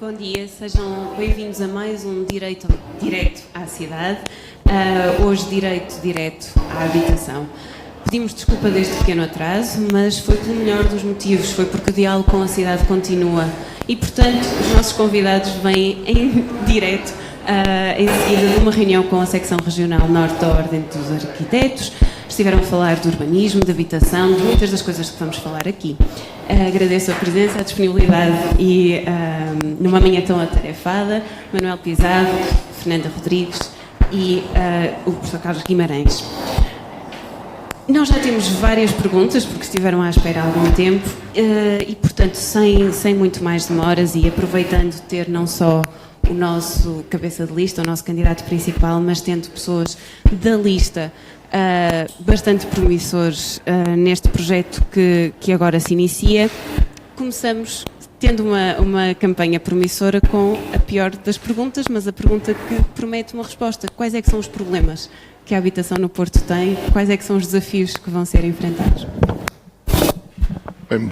Bom dia, sejam bem-vindos a mais um Direito Direto à Cidade, hoje Direito Direto à Habitação. Pedimos desculpa deste pequeno atraso, mas foi pelo melhor dos motivos, foi porque o diálogo com a cidade continua e, portanto, os nossos convidados vêm em direto em seguida de uma reunião com a secção regional Norte da Ordem dos Arquitetos. Estiveram a falar de urbanismo, de habitação, de muitas das coisas que vamos falar aqui. Agradeço a presença, a disponibilidade e, numa manhã tão atarefada, Manuel Pizarro, Fernanda Rodrigues e o professor Carlos Guimarães. Nós já temos várias perguntas, porque estiveram à espera há algum tempo, e, portanto, sem muito mais demoras e aproveitando ter não só o nosso cabeça de lista, o nosso candidato principal, mas tendo pessoas da lista bastante promissores neste projeto que agora se inicia. Começamos tendo uma campanha promissora com a pior das perguntas, mas a pergunta que promete uma resposta. Quais é que são os problemas que a habitação no Porto tem? Quais é que são os desafios que vão ser enfrentados? Bem,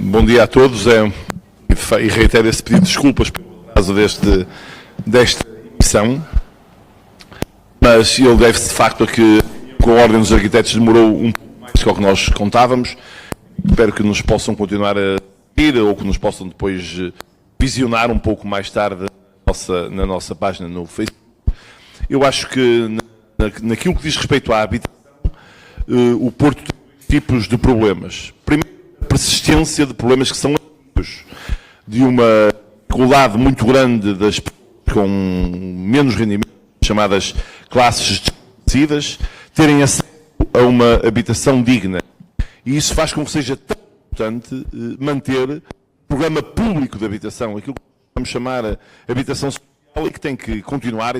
bom dia a todos e reitero esse pedido de desculpas pelo atraso desta emissão, mas ele deve-se de facto a que com a Ordem dos Arquitetos demorou um pouco mais do que nós contávamos. Espero que nos possam continuar a seguir ou que nos possam depois visionar um pouco mais tarde na nossa página no Facebook. Eu acho que naquilo que diz respeito à habitação, o Porto tem dois tipos de problemas. Primeiro, a persistência de problemas que são ativos, de uma dificuldade muito grande das pessoas com menos rendimento, chamadas classes desfavorecidas, terem acesso a uma habitação digna. E isso faz com que seja tão importante manter o programa público de habitação, aquilo que vamos chamar habitação social, e que tem que continuar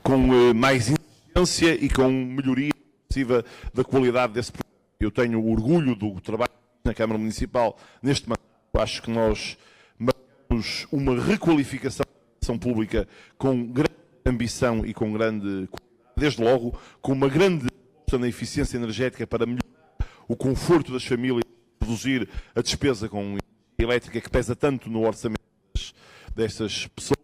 com mais insistência e com melhoria excessiva da qualidade desse programa. Eu tenho orgulho do trabalho na Câmara Municipal neste momento. Acho que nós marcamos uma requalificação da habitação pública com grande ambição e com grande qualidade, desde logo com uma grande aposta na eficiência energética para melhorar o conforto das famílias, reduzir a despesa com energia elétrica que pesa tanto no orçamento destas pessoas,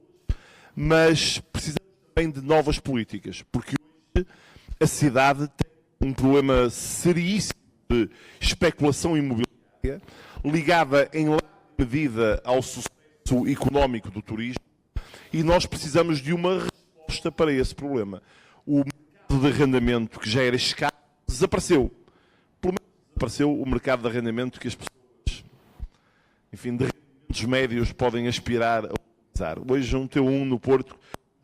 mas precisamos também de novas políticas, porque hoje a cidade tem um problema seríssimo de especulação imobiliária, ligada em larga medida ao sucesso económico do turismo, e nós precisamos de uma resposta para esse problema. O mercado de arrendamento, que já era escasso, desapareceu. Pelo menos desapareceu o mercado de arrendamento que as pessoas, enfim, de rendimentos médios podem aspirar a utilizar. Hoje um T1 no Porto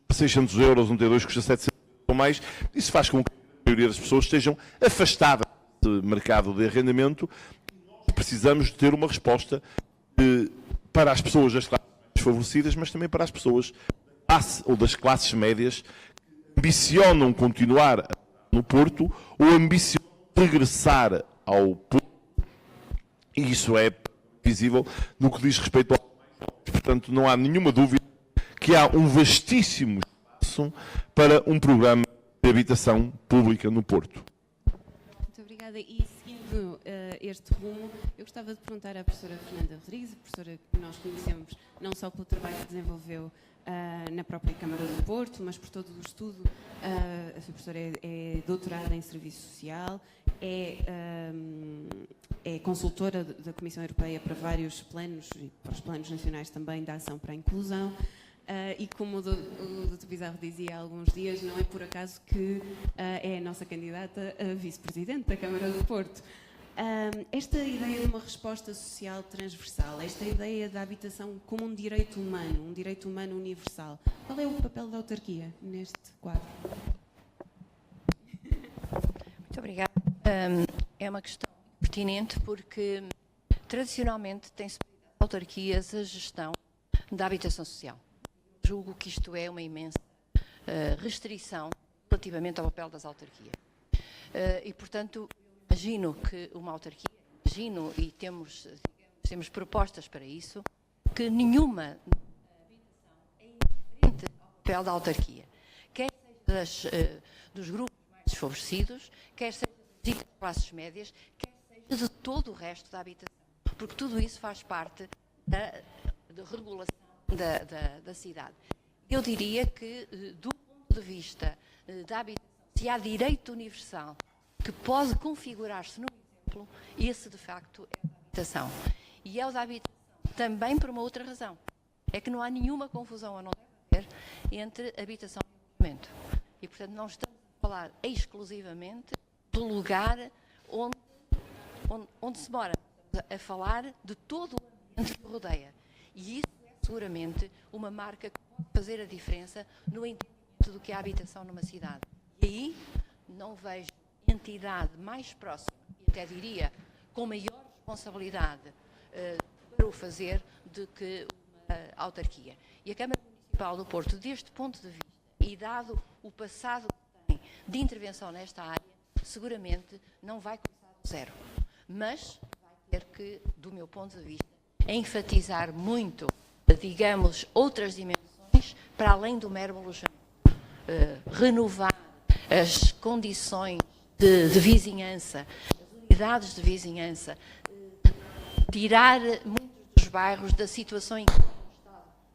custa 600 euros, um T2 custa 700 euros ou mais. Isso faz com que a maioria das pessoas estejam afastadas do mercado de arrendamento. Nós precisamos de ter uma resposta para as pessoas das classes desfavorecidas, mas também para as pessoas das classes médias que ambicionam continuar no Porto ou ambicionam regressar ao Porto. E isso é visível no que diz respeito ao... Portanto, não há nenhuma dúvida que há um vastíssimo espaço para um programa de habitação pública no Porto. Muito obrigada. E seguindo este rumo, eu gostava de perguntar à professora Fernanda Rodrigues, a professora que nós conhecemos não só pelo trabalho que desenvolveu na própria Câmara do Porto, mas por todo o estudo. A sua professora é doutorada em Serviço Social, é consultora da Comissão Europeia para vários planos, e para os planos nacionais também da Ação para a Inclusão, e como o Dr. Pizarro dizia há alguns dias, não é por acaso que é a nossa candidata a vice-presidente da Câmara do Porto. Esta ideia de uma resposta social transversal, esta ideia da habitação como um direito humano universal, qual é o papel da autarquia neste quadro? Muito obrigada. É uma questão pertinente porque, tradicionalmente, tem-se pedido às autarquias a gestão da habitação social. Julgo que isto é uma imensa restrição relativamente ao papel das autarquias. E, portanto, imagino que uma autarquia, e temos propostas para isso, que nenhuma habitação é indiferente ao papel da autarquia. Quer seja dos grupos mais desfavorecidos, quer seja das classes médias, quer seja de todo o resto da habitação. Porque tudo isso faz parte de regulação da cidade. Eu diria que, do ponto de vista da habitação, se há direito universal que pode configurar-se no exemplo, esse de facto é o da habitação. E é o da habitação também por uma outra razão. É que não há nenhuma confusão, a não deve haver, entre habitação e movimento. E, portanto, não estamos a falar exclusivamente do lugar onde se mora. Estamos a falar de todo o ambiente que rodeia. E isso é seguramente uma marca que pode fazer a diferença no entendimento do que é a habitação numa cidade. E aí não vejo entidade mais próxima, e até diria com maior responsabilidade para o fazer, do que uma autarquia. E a Câmara Municipal do Porto, deste ponto de vista, e dado o passado que tem de intervenção nesta área, seguramente não vai começar do zero. Mas vai ter que, do meu ponto de vista, enfatizar muito, digamos, outras dimensões para além do mero alojamento. Renovar as condições de vizinhança, as unidades de vizinhança, tirar muitos dos bairros da situação em que estão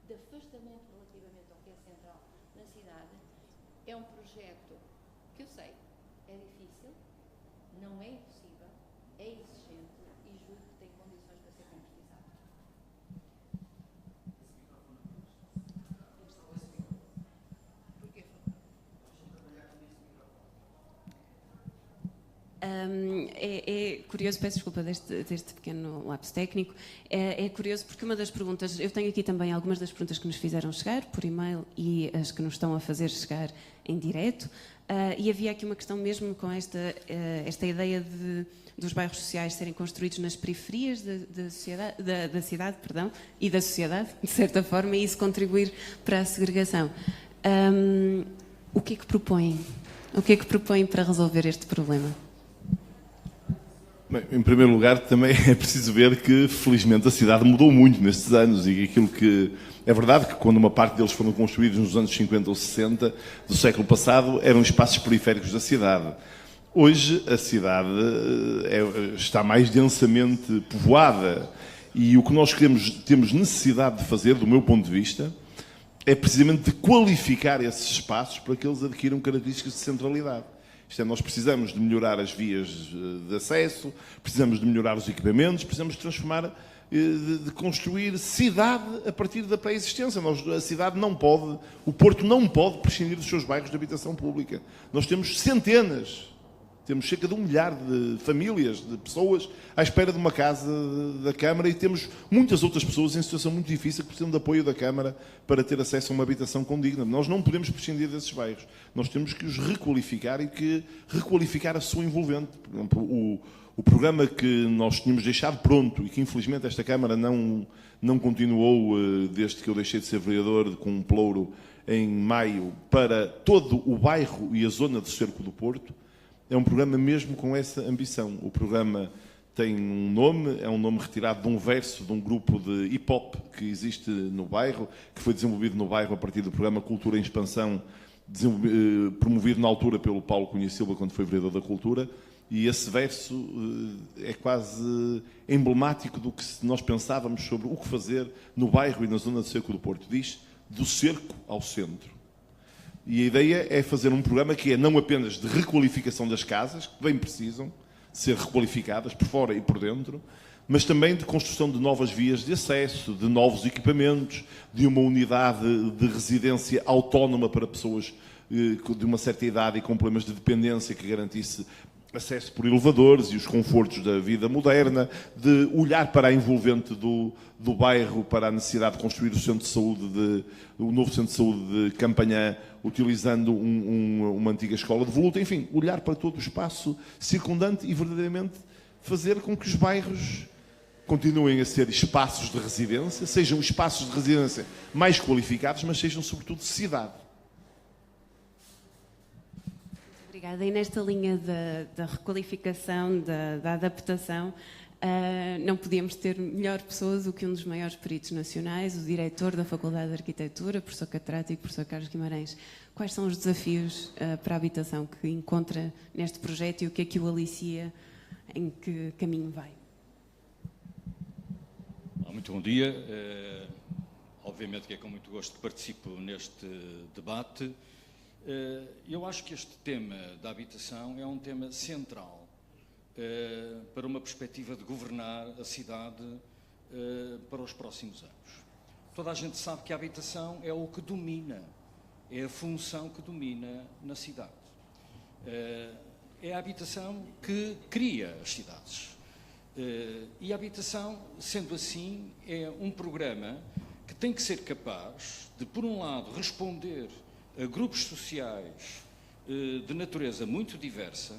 de afastamento relativamente ao que é central na cidade. É um projeto que eu sei, é difícil, não é impossível, é exigente e julgo que tem condições para ser concretizado. É curioso, peço desculpa deste pequeno lapso técnico, é curioso porque uma das perguntas, eu tenho aqui também algumas das perguntas que nos fizeram chegar por e-mail e as que nos estão a fazer chegar em direto, e havia aqui uma questão mesmo com esta ideia dos bairros sociais serem construídos nas periferias da cidade, perdão, e da sociedade, de certa forma, e isso contribuir para a segregação. O que é que propõem? O que é que propõem para resolver este problema? Bem, em primeiro lugar, também é preciso ver que, felizmente, a cidade mudou muito nestes anos e aquilo que... É verdade que quando uma parte deles foram construídos nos anos 50 ou 60 do século passado, eram espaços periféricos da cidade. Hoje, a cidade está mais densamente povoada e o que nós temos necessidade de fazer, do meu ponto de vista, é precisamente de qualificar esses espaços para que eles adquiram características de centralidade. Isto é, nós precisamos de melhorar as vias de acesso, precisamos de melhorar os equipamentos, precisamos de transformar, de construir cidade a partir da pré-existência. A cidade não pode, o Porto não pode prescindir dos seus bairros de habitação pública. Nós temos centenas, temos cerca de 1 milhar de famílias, de pessoas à espera de uma casa da Câmara e temos muitas outras pessoas em situação muito difícil que precisam de apoio da Câmara para ter acesso a uma habitação condigna. Nós não podemos prescindir desses bairros. Nós temos que os requalificar e que requalificar a sua envolvente. Por exemplo, o programa que nós tínhamos deixado pronto e que infelizmente esta Câmara não continuou desde que eu deixei de ser vereador com um pelouro em maio para todo o bairro e a zona do Cerco do Porto, é um programa mesmo com essa ambição. O programa tem um nome, é um nome retirado de um verso de um grupo de hip-hop que existe no bairro, que foi desenvolvido no bairro a partir do programa Cultura em Expansão, promovido na altura pelo Paulo Cunha Silva, quando foi vereador da Cultura, e esse verso é quase emblemático do que nós pensávamos sobre o que fazer no bairro e na zona do Cerco do Porto. Diz, do cerco ao centro. E a ideia é fazer um programa que é não apenas de requalificação das casas, que bem precisam ser requalificadas por fora e por dentro, mas também de construção de novas vias de acesso, de novos equipamentos, de uma unidade de residência autónoma para pessoas de uma certa idade e com problemas de dependência que garantisse acesso por elevadores e os confortos da vida moderna, de olhar para a envolvente do bairro, para a necessidade de construir o novo centro de saúde de Campanhã, utilizando uma antiga escola de voluta, enfim, olhar para todo o espaço circundante e verdadeiramente fazer com que os bairros continuem a ser espaços de residência, sejam espaços de residência mais qualificados, mas sejam sobretudo cidade. Obrigada. E nesta linha da requalificação, da adaptação, não podíamos ter melhor pessoas do que um dos maiores peritos nacionais, o diretor da Faculdade de Arquitetura, professor catedrático, professor Carlos Guimarães. Quais são os desafios para a habitação que encontra neste projeto e o que é que o alicia, em que caminho vai? Muito bom dia. Obviamente que é com muito gosto que participo neste debate. Eu acho que este tema da habitação é um tema central para uma perspectiva de governar a cidade para os próximos anos. Toda a gente sabe que a habitação é o que domina, é a função que domina na cidade. É a habitação que cria as cidades. E a habitação, sendo assim, é um programa que tem que ser capaz de, por um lado, responder a grupos sociais de natureza muito diversa,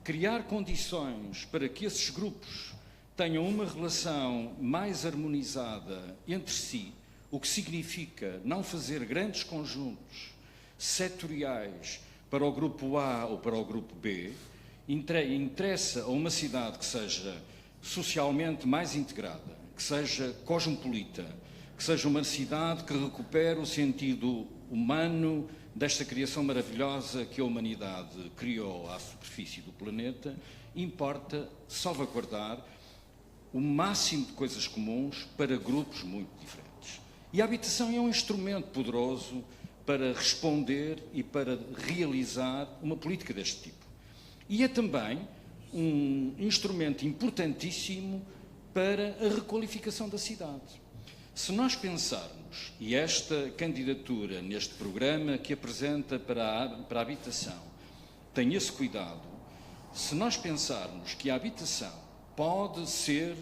criar condições para que esses grupos tenham uma relação mais harmonizada entre si, o que significa não fazer grandes conjuntos setoriais para o grupo A ou para o grupo B. Interessa a uma cidade que seja socialmente mais integrada, que seja cosmopolita, que seja uma cidade que recupere o sentido humano desta criação maravilhosa que a humanidade criou à superfície do planeta. Importa salvaguardar o máximo de coisas comuns para grupos muito diferentes. E a habitação é um instrumento poderoso para responder e para realizar uma política deste tipo. E é também um instrumento importantíssimo para a requalificação da cidade. Se nós pensarmos, e esta candidatura neste programa que apresenta para a habitação tem esse cuidado, se nós pensarmos que a habitação pode ser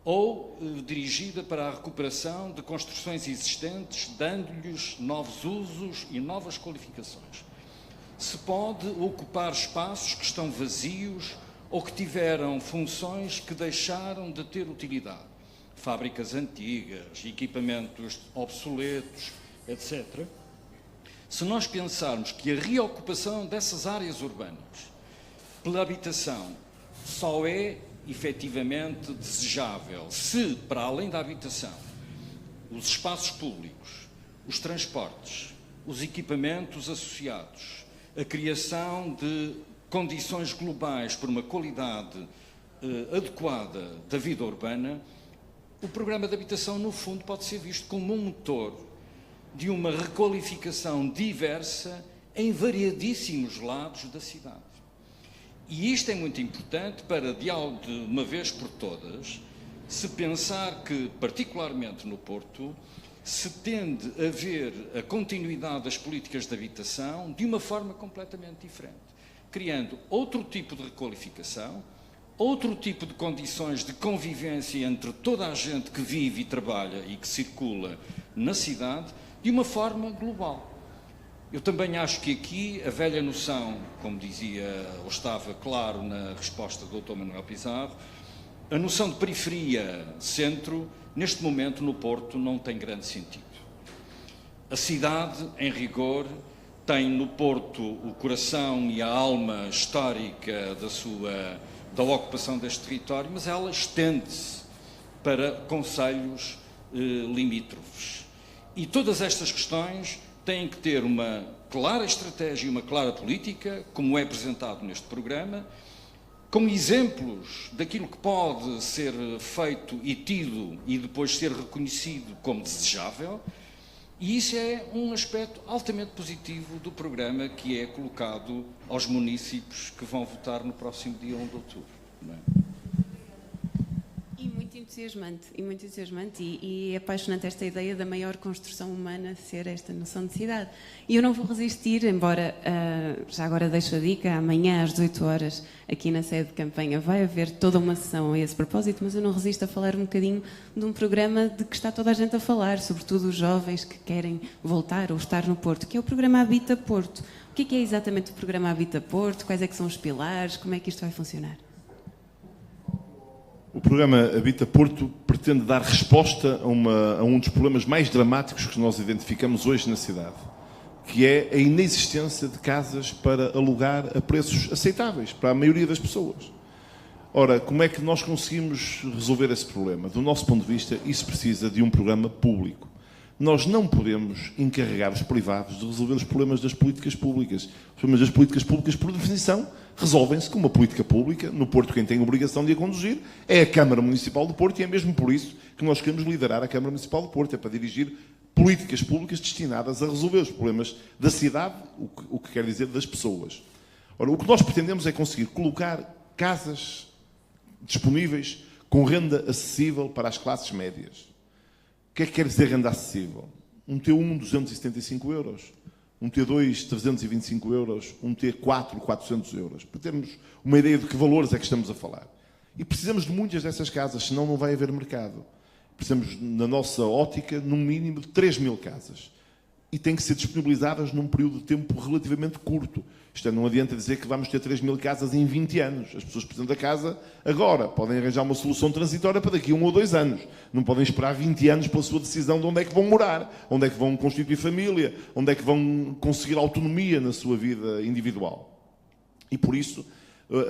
ou dirigida para a recuperação de construções existentes, dando-lhes novos usos e novas qualificações, se pode ocupar espaços que estão vazios ou que tiveram funções que deixaram de ter utilidade, fábricas antigas, equipamentos obsoletos, etc. Se nós pensarmos que a reocupação dessas áreas urbanas pela habitação só é efetivamente desejável se, para além da habitação, os espaços públicos, os transportes, os equipamentos associados, a criação de condições globais para uma qualidade adequada da vida urbana, o programa de habitação, no fundo, pode ser visto como um motor de uma requalificação diversa em variadíssimos lados da cidade. E isto é muito importante para, de uma vez por todas, se pensar que, particularmente no Porto, se tende a ver a continuidade das políticas de habitação de uma forma completamente diferente, criando outro tipo de requalificação, outro tipo de condições de convivência entre toda a gente que vive e trabalha e que circula na cidade, de uma forma global. Eu também acho que aqui a velha noção, como dizia, ou estava claro na resposta do Dr. Manuel Pizarro, a noção de periferia-centro, neste momento no Porto, não tem grande sentido. A cidade, em rigor, tem no Porto o coração e a alma histórica da ocupação deste território, mas ela estende-se para concelhos limítrofes. E todas estas questões têm que ter uma clara estratégia e uma clara política, como é apresentado neste programa, como exemplos daquilo que pode ser feito e tido e depois ser reconhecido como desejável, e isso é um aspecto altamente positivo do programa que é colocado aos munícipes que vão votar no próximo dia 1 de outubro. Não é? E muito entusiasmante e apaixonante esta ideia da maior construção humana ser esta noção de cidade. E eu não vou resistir, embora já agora deixo a dica, amanhã às 18 horas aqui na sede de campanha vai haver toda uma sessão a esse propósito, mas eu não resisto a falar um bocadinho de um programa de que está toda a gente a falar, sobretudo os jovens que querem voltar ou estar no Porto, que é o programa Habita Porto. O que é exatamente o programa Habita Porto? Quais é que são os pilares? Como é que isto vai funcionar? O programa Habita Porto pretende dar resposta a um dos problemas mais dramáticos que nós identificamos hoje na cidade, que é a inexistência de casas para alugar a preços aceitáveis para a maioria das pessoas. Ora, como é que nós conseguimos resolver esse problema? Do nosso ponto de vista, isso precisa de um programa público. Nós não podemos encarregar os privados de resolver os problemas das políticas públicas. Os problemas das políticas públicas, por definição, resolvem-se com uma política pública. No Porto, quem tem a obrigação de a conduzir é a Câmara Municipal do Porto, e é mesmo por isso que nós queremos liderar a Câmara Municipal do Porto. É para dirigir políticas públicas destinadas a resolver os problemas da cidade, o que quer dizer das pessoas. Ora, o que nós pretendemos é conseguir colocar casas disponíveis com renda acessível para as classes médias. O que é que quer dizer renda acessível? Um T1, 275 euros. Um T2, 325 euros. Um T4, 400 euros. Para termos uma ideia de que valores é que estamos a falar. E precisamos de muitas dessas casas, senão não vai haver mercado. Precisamos, na nossa ótica, num mínimo de 3.000 casas. E têm que ser disponibilizadas num período de tempo relativamente curto. Isto é, não adianta dizer que vamos ter 3.000 casas em 20 anos. As pessoas precisam da casa agora. Podem arranjar uma solução transitória para daqui a 1 ou 2 anos. Não podem esperar 20 anos pela sua decisão de onde é que vão morar, onde é que vão constituir família, onde é que vão conseguir autonomia na sua vida individual. E por isso,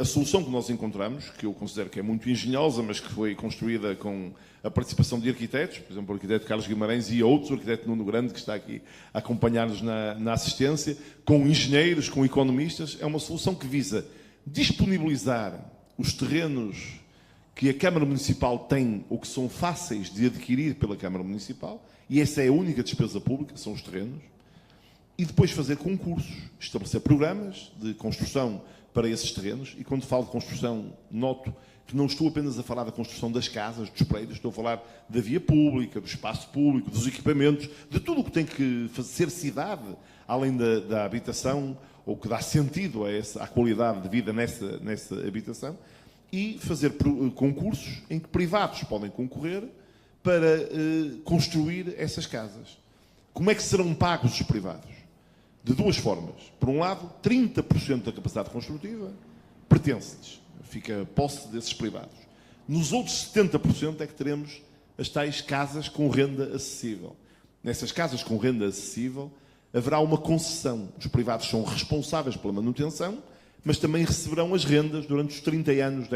a solução que nós encontramos, que eu considero que é muito engenhosa, mas que foi construída com a participação de arquitetos, por exemplo, o arquiteto Carlos Guimarães e outros, o arquiteto Nuno Grande, que está aqui a acompanhar-nos na assistência, com engenheiros, com economistas, é uma solução que visa disponibilizar os terrenos que a Câmara Municipal tem ou que são fáceis de adquirir pela Câmara Municipal, e essa é a única despesa pública, são os terrenos, e depois fazer concursos, estabelecer programas de construção para esses terrenos, e quando falo de construção, noto que não estou apenas a falar da construção das casas, dos prédios, estou a falar da via pública, do espaço público, dos equipamentos, de tudo o que tem que ser cidade, além da habitação, ou que dá sentido à qualidade de vida nessa habitação, e fazer concursos em que privados podem concorrer para construir essas casas. Como é que serão pagos os privados? De duas formas. Por um lado, 30% da capacidade construtiva pertence-lhes, fica posse desses privados. Nos outros 70% é que teremos as tais casas com renda acessível. Nessas casas com renda acessível haverá uma concessão. Os privados são responsáveis pela manutenção, mas também receberão as rendas durante os 30 anos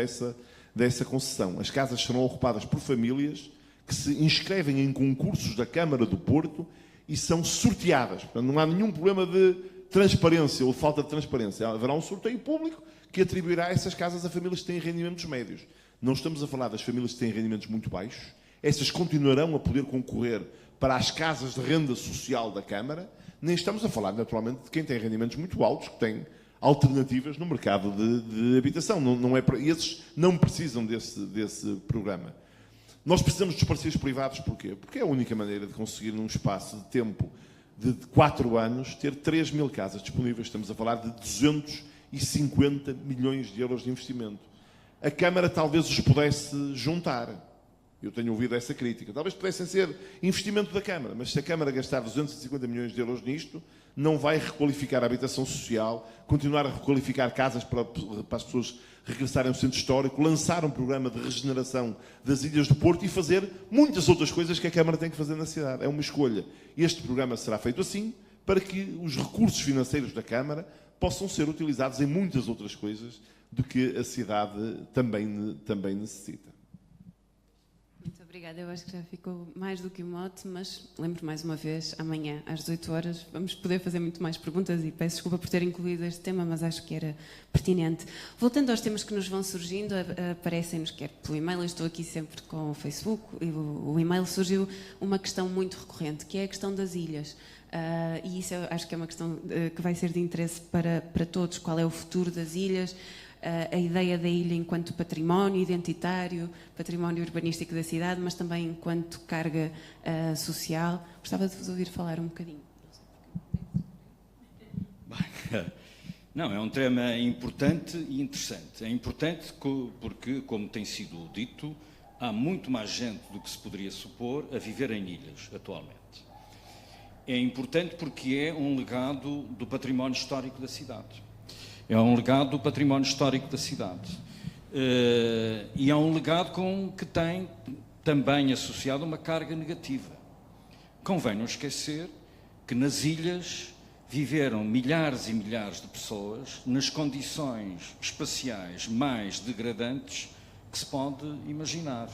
dessa concessão. As casas serão ocupadas por famílias que se inscrevem em concursos da Câmara do Porto e são sorteadas. Portanto, não há nenhum problema de transparência ou falta de transparência. Haverá um sorteio público que atribuirá essas casas a famílias que têm rendimentos médios. Não estamos a falar das famílias que têm rendimentos muito baixos. Essas continuarão a poder concorrer para as casas de renda social da Câmara. Nem estamos a falar, naturalmente, de quem tem rendimentos muito altos, que tem alternativas no mercado de habitação. Esses não precisam desse programa. Nós precisamos dos parceiros privados, porquê? Porque é a única maneira de conseguir, num espaço de tempo de 4 anos, ter 3.000 casas disponíveis. Estamos a falar de 250 milhões de euros de investimento. A Câmara talvez os pudesse juntar. Eu tenho ouvido essa crítica. Talvez pudessem ser investimento da Câmara, mas se a Câmara gastar 250 milhões de euros nisto, não vai requalificar a habitação social, continuar a requalificar casas para as pessoas regressarem ao centro histórico, lançar um programa de regeneração das ilhas do Porto e fazer muitas outras coisas que a Câmara tem que fazer na cidade. É uma escolha. Este programa será feito assim para que os recursos financeiros da Câmara possam ser utilizados em muitas outras coisas do que a cidade também necessita. Muito obrigada. Eu acho que já ficou mais do que um mote, mas lembro mais uma vez, amanhã às 18 horas vamos poder fazer muito mais perguntas e peço desculpa por ter incluído este tema, mas acho que era pertinente. Voltando aos temas que nos vão surgindo, aparecem-nos quer pelo e-mail, eu estou aqui sempre com o Facebook, e o e-mail surgiu uma questão muito recorrente, que é a questão das ilhas. E isso eu acho que é uma questão que vai ser de interesse para todos. Qual é o futuro das ilhas? A ideia da ilha enquanto património identitário, património urbanístico da cidade, mas também enquanto carga social. Gostava de vos ouvir falar um bocadinho. Não, é um tema importante e interessante. É importante porque, como tem sido dito, há muito mais gente do que se poderia supor a viver em ilhas atualmente. É importante porque é um legado do património histórico da cidade. É um legado do património histórico da cidade. E é um legado que tem também associado uma carga negativa. Convém não esquecer que nas ilhas viveram milhares e milhares de pessoas nas condições espaciais mais degradantes que se pode imaginar.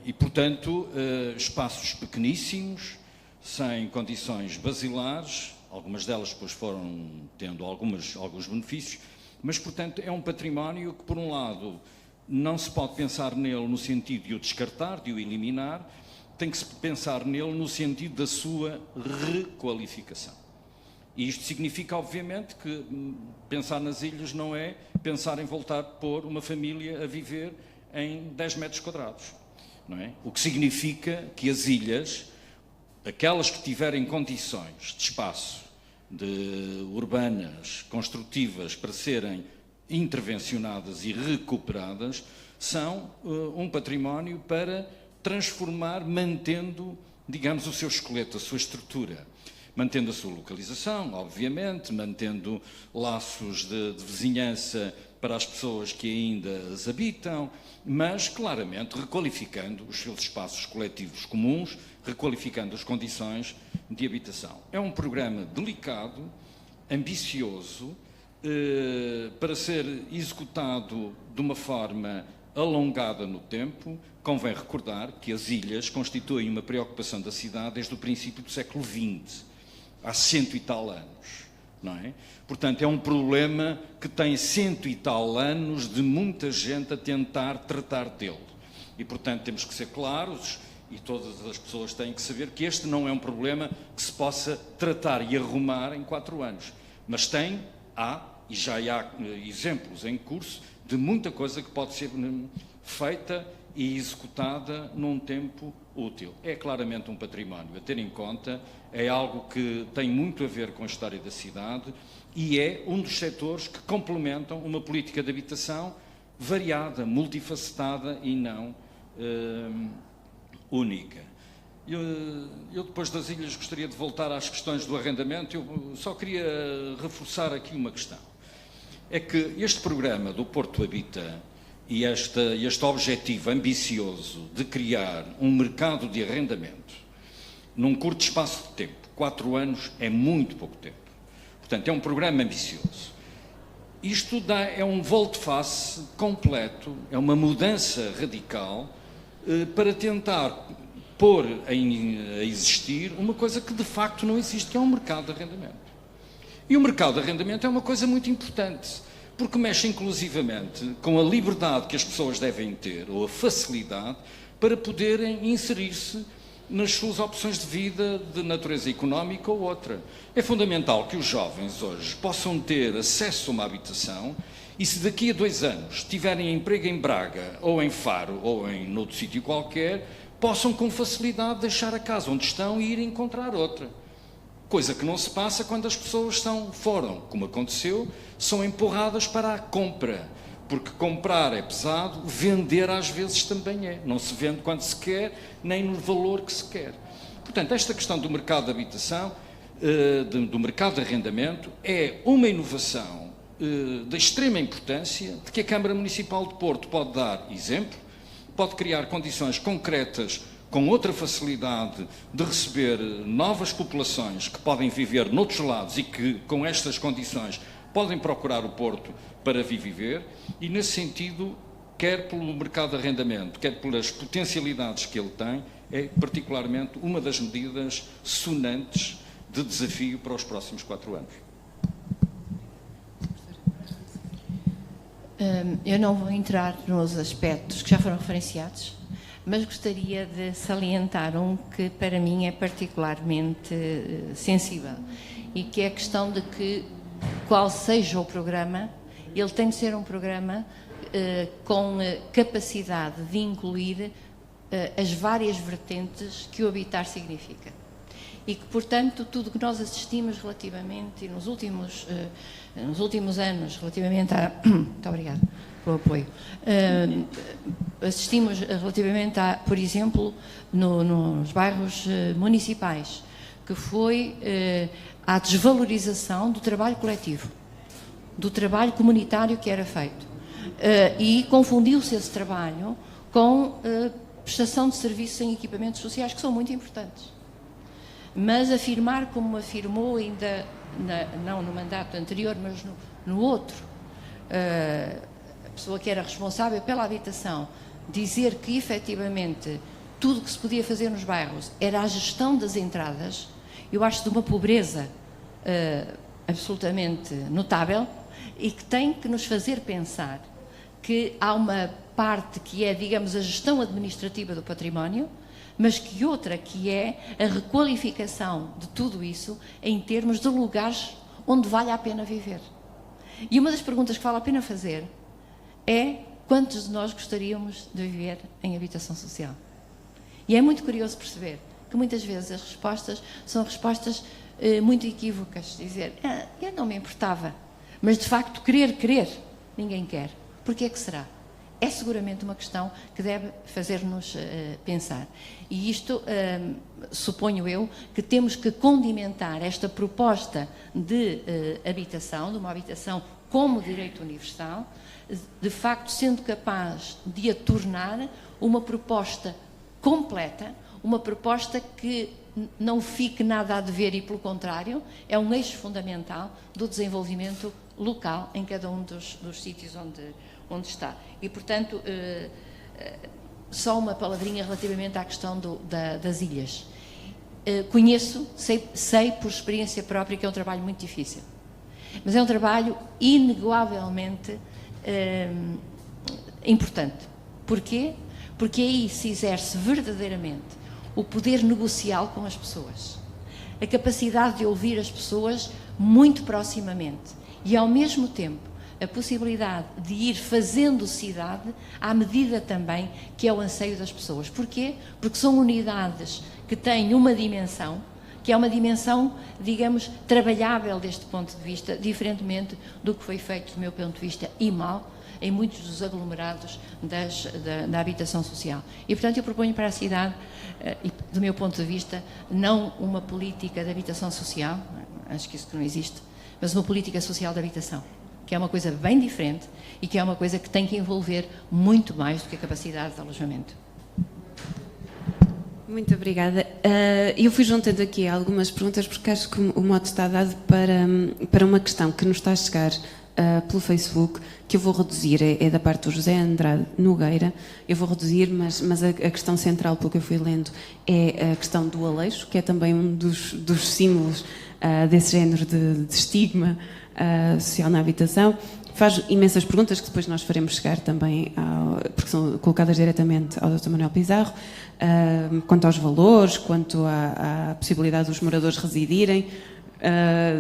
E, portanto, espaços pequeníssimos, sem condições basilares. Algumas delas depois foram tendo alguns benefícios, mas, portanto, é um património que, por um lado, não se pode pensar nele no sentido de o descartar, de o eliminar, tem que se pensar nele no sentido da sua requalificação. E isto significa, obviamente, que pensar nas ilhas não é pensar em voltar a pôr uma família a viver em 10 metros quadrados, não é? O que significa que as ilhas, aquelas que tiverem condições de espaço, urbanas, construtivas, para serem intervencionadas e recuperadas, são um património para transformar, mantendo, digamos, o seu esqueleto, a sua estrutura, mantendo a sua localização, obviamente, mantendo laços de vizinhança para as pessoas que ainda as habitam, mas claramente requalificando os seus espaços coletivos comuns, requalificando as condições de habitação. É um programa delicado, ambicioso, para ser executado de uma forma alongada no tempo. Convém recordar que as ilhas constituem uma preocupação da cidade desde o princípio do século XX, há 100 e tal anos, não é? Portanto, é um problema que tem 100 e tal anos de muita gente a tentar tratar dele. E, portanto, temos que ser claros, e todas as pessoas têm que saber que este não é um problema que se possa tratar e arrumar em 4 anos. Mas há, e já há exemplos em curso, de muita coisa que pode ser feita e executada num tempo útil. É claramente um património a ter em conta, é algo que tem muito a ver com a história da cidade e é um dos setores que complementam uma política de habitação variada, multifacetada e não única. Eu depois das ilhas gostaria de voltar às questões do arrendamento. Eu só queria reforçar aqui uma questão. É que este programa do Porto Habita e este objetivo ambicioso de criar um mercado de arrendamento num curto espaço de tempo, 4 anos é muito pouco tempo. Portanto, é um programa ambicioso. Isto é um volte-face completo, é uma mudança radical para tentar pôr a existir uma coisa que de facto não existe, que é um mercado de arrendamento. E o mercado de arrendamento é uma coisa muito importante, porque mexe inclusivamente com a liberdade que as pessoas devem ter, ou a facilidade, para poderem inserir-se nas suas opções de vida de natureza económica ou outra. É fundamental que os jovens hoje possam ter acesso a uma habitação e se daqui a 2 anos tiverem emprego em Braga, ou em Faro, ou em outro sítio qualquer, possam com facilidade deixar a casa onde estão e ir encontrar outra. Coisa que não se passa quando as pessoas foram, como aconteceu, são empurradas para a compra. Porque comprar é pesado, vender às vezes também é. Não se vende quando se quer, nem no valor que se quer. Portanto, esta questão do mercado de habitação, do mercado de arrendamento, é uma inovação de extrema importância, de que a Câmara Municipal de Porto pode dar exemplo, pode criar condições concretas com outra facilidade de receber novas populações que podem viver noutros lados e que, com estas condições, podem procurar o Porto para vir viver, e nesse sentido, quer pelo mercado de arrendamento, quer pelas potencialidades que ele tem, é particularmente uma das medidas sonantes de desafio para os próximos 4 anos. Eu não vou entrar nos aspectos que já foram referenciados, mas gostaria de salientar um que para mim é particularmente sensível, e que é a questão de que, qual seja o programa, ele tem de ser um programa com capacidade de incluir as várias vertentes que o habitar significa. E que, portanto, tudo o que nós assistimos relativamente, e nos últimos anos, relativamente a... Muito obrigada pelo apoio. Assistimos relativamente a, por exemplo, nos bairros municipais, que foi à desvalorização do trabalho coletivo, do trabalho comunitário que era feito. E confundiu-se esse trabalho com prestação de serviços em equipamentos sociais, que são muito importantes. Mas afirmar, como afirmou ainda, não no mandato anterior, mas no outro, a pessoa que era responsável pela habitação, dizer que efetivamente tudo o que se podia fazer nos bairros era a gestão das entradas, eu acho de uma pobreza absolutamente notável, e que tem que nos fazer pensar que há uma parte que é, digamos, a gestão administrativa do património, mas que outra que é a requalificação de tudo isso em termos de lugares onde vale a pena viver. E uma das perguntas que vale a pena fazer é: quantos de nós gostaríamos de viver em habitação social? E é muito curioso perceber que muitas vezes as respostas são respostas muito equívocas. Dizer, eu não me importava, mas de facto querer, ninguém quer. Porquê é que será? É seguramente uma questão que deve fazer-nos pensar. E isto, suponho eu, que temos que condimentar esta proposta de habitação, de uma habitação como direito universal, de facto sendo capaz de a tornar uma proposta completa, uma proposta que não fique nada a dever e, pelo contrário, é um eixo fundamental do desenvolvimento local em cada um dos sítios onde está. E, portanto, só uma palavrinha relativamente à questão das ilhas. Conheço, sei por experiência própria que é um trabalho muito difícil, mas é um trabalho ineguavelmente importante. Porquê? Porque aí se exerce verdadeiramente o poder negocial com as pessoas, a capacidade de ouvir as pessoas muito proximamente e, ao mesmo tempo, a possibilidade de ir fazendo cidade à medida também que é o anseio das pessoas. Porquê? Porque são unidades que têm uma dimensão, que é uma dimensão, digamos, trabalhável deste ponto de vista, diferentemente do que foi feito, do meu ponto de vista, e mal, em muitos dos aglomerados da habitação social. E, portanto, eu proponho para a cidade, do meu ponto de vista, não uma política de habitação social, acho que isso não existe, mas uma política social de habitação, que é uma coisa bem diferente e que é uma coisa que tem que envolver muito mais do que a capacidade de alojamento. Muito obrigada. Eu fui juntando aqui algumas perguntas porque acho que o mote está dado para uma questão que nos está a chegar pelo Facebook, que eu vou reduzir, é da parte do José Andrade Nogueira. Eu vou reduzir, mas a questão central, pelo que eu fui lendo, é a questão do Aleixo, que é também um dos símbolos desse género de estigma social na habitação. Faz imensas perguntas que depois nós faremos chegar também, porque são colocadas diretamente ao Dr. Manuel Pizarro, quanto aos valores, quanto à possibilidade dos moradores residirem,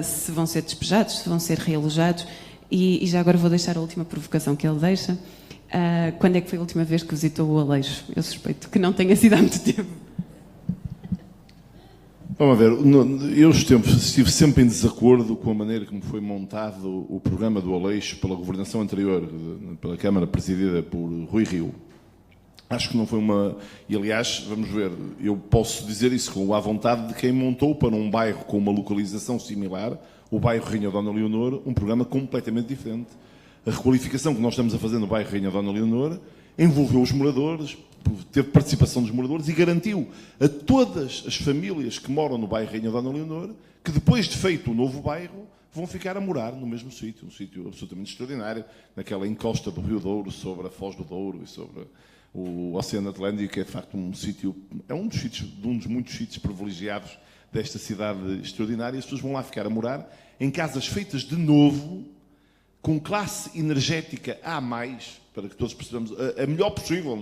se vão ser despejados, se vão ser realojados. E já agora vou deixar a última provocação que ele deixa. Quando é que foi a última vez que visitou o Aleixo? Eu suspeito que não tenha sido há muito tempo. Vamos ver, eu estive sempre em desacordo com a maneira como foi montado o programa do Aleixo pela governação anterior, pela Câmara presidida por Rui Rio. Acho que não foi uma... E, aliás, vamos ver, eu posso dizer isso com a vontade de quem montou para um bairro com uma localização similar, o bairro Rainha Dona Leonor, um programa completamente diferente. A requalificação que nós estamos a fazer no bairro Rainha Dona Leonor envolveu os moradores, teve participação dos moradores e garantiu a todas as famílias que moram no bairro Rainha Dona Leonor que, depois de feito o novo bairro, vão ficar a morar no mesmo sítio, um sítio absolutamente extraordinário, naquela encosta do Rio Douro, sobre a Foz do Douro e sobre o Oceano Atlântico, que é de facto um sítio, é um dos muitos sítios privilegiados desta cidade extraordinária. As pessoas vão lá ficar a morar em casas feitas de novo, com classe energética A+, para que todos percebamos, a melhor possível,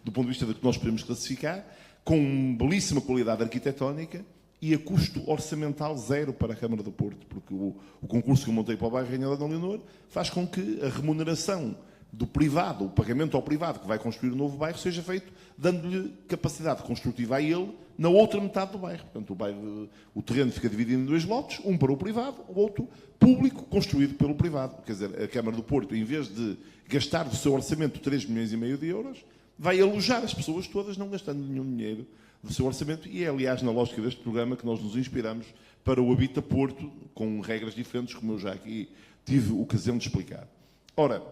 do ponto de vista de que nós podemos classificar, com belíssima qualidade arquitetónica e a custo orçamental zero para a Câmara do Porto, porque o concurso que eu montei para o bairro Rainha Dona Leonor faz com que a remuneração do privado, o pagamento ao privado que vai construir o novo bairro, seja feito dando-lhe capacidade construtiva a ele na outra metade do bairro. Portanto, o terreno fica dividido em dois lotes, um para o privado, o outro público, construído pelo privado. Quer dizer, a Câmara do Porto, em vez de gastar do seu orçamento 3,5 milhões de euros, vai alojar as pessoas todas, não gastando nenhum dinheiro do seu orçamento. E é, aliás, na lógica deste programa que nós nos inspiramos para o Habita Porto, com regras diferentes, como eu já aqui tive ocasião de explicar. Ora,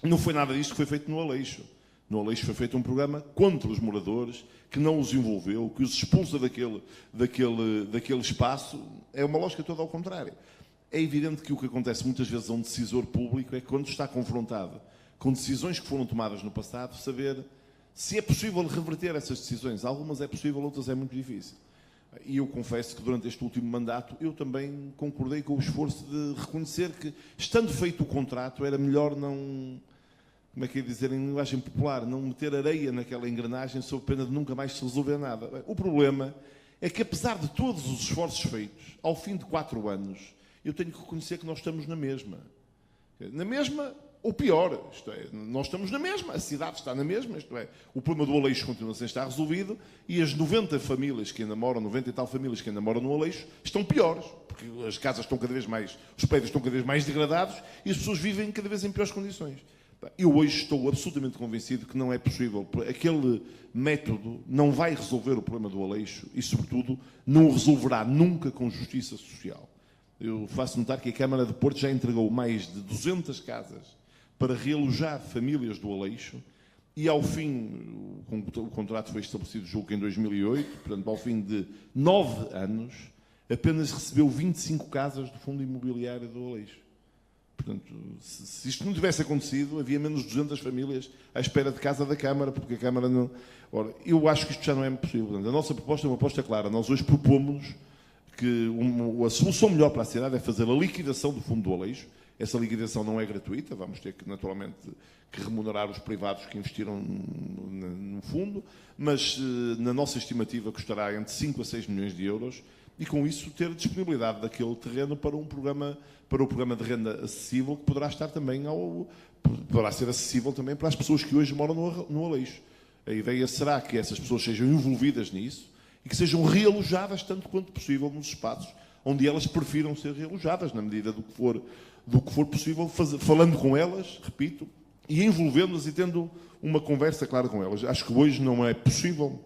não foi nada disto que foi feito no Aleixo. No Aleixo foi feito um programa contra os moradores, que não os envolveu, que os expulsa daquele espaço. É uma lógica toda ao contrário. É evidente que o que acontece muitas vezes a um decisor público é que, quando está confrontado com decisões que foram tomadas no passado, saber se é possível reverter essas decisões. Algumas é possível, outras é muito difícil. E eu confesso que durante este último mandato eu também concordei com o esforço de reconhecer que, estando feito o contrato, era melhor como é que é dizer em linguagem popular, não meter areia naquela engrenagem sob pena de nunca mais se resolver nada. Bem, o problema é que, apesar de todos os esforços feitos, ao fim de 4 anos, eu tenho que reconhecer que nós estamos na mesma. Na mesma, ou pior, isto é, nós estamos na mesma, a cidade está na mesma, isto é, o problema do Aleixo continua sem estar resolvido e as 90 famílias que ainda moram, 90 e tal famílias que ainda moram no Aleixo, estão piores, porque as casas estão cada vez mais, os prédios estão cada vez mais degradados e as pessoas vivem cada vez em piores condições. Eu hoje estou absolutamente convencido que não é possível, aquele método não vai resolver o problema do Aleixo e, sobretudo, não o resolverá nunca com justiça social. Eu faço notar que a Câmara de Porto já entregou mais de 200 casas para realojar famílias do Aleixo e, ao fim, o contrato foi estabelecido, julgo que em 2008, portanto, ao fim de 9 anos, apenas recebeu 25 casas do Fundo Imobiliário do Aleixo. Portanto, se isto não tivesse acontecido, havia menos de 200 famílias à espera de casa da Câmara, porque a Câmara não... Ora, eu acho que isto já não é possível. Portanto, a nossa proposta é uma proposta clara. Nós hoje propomos que a solução melhor para a cidade é fazer a liquidação do Fundo do Aleixo. Essa liquidação não é gratuita, vamos ter que, naturalmente, que remunerar os privados que investiram no fundo, mas na nossa estimativa custará entre 5 a 6 milhões de euros e, com isso, ter disponibilidade daquele terreno para o programa de renda acessível, que poderá estar também poderá ser acessível também para as pessoas que hoje moram no Aleixo. A ideia será que essas pessoas sejam envolvidas nisso e que sejam realojadas tanto quanto possível nos espaços onde elas prefiram ser realojadas, na medida do que for possível, falando com elas, repito, e envolvendo-as e tendo uma conversa clara com elas. Acho que hoje não é possível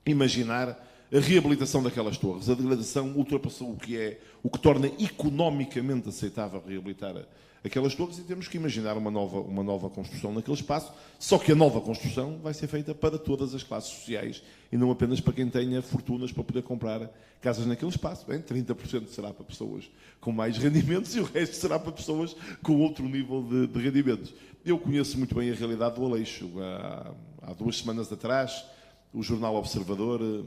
imaginar a reabilitação daquelas torres. A degradação ultrapassou o que torna economicamente aceitável reabilitar aquelas torres e temos que imaginar uma nova construção naquele espaço, só que a nova construção vai ser feita para todas as classes sociais e não apenas para quem tenha fortunas para poder comprar casas naquele espaço. Bem, 30% será para pessoas com mais rendimentos e o resto será para pessoas com outro nível de rendimentos. Eu conheço muito bem a realidade do Aleixo. Há 2 semanas atrás, o jornal Observador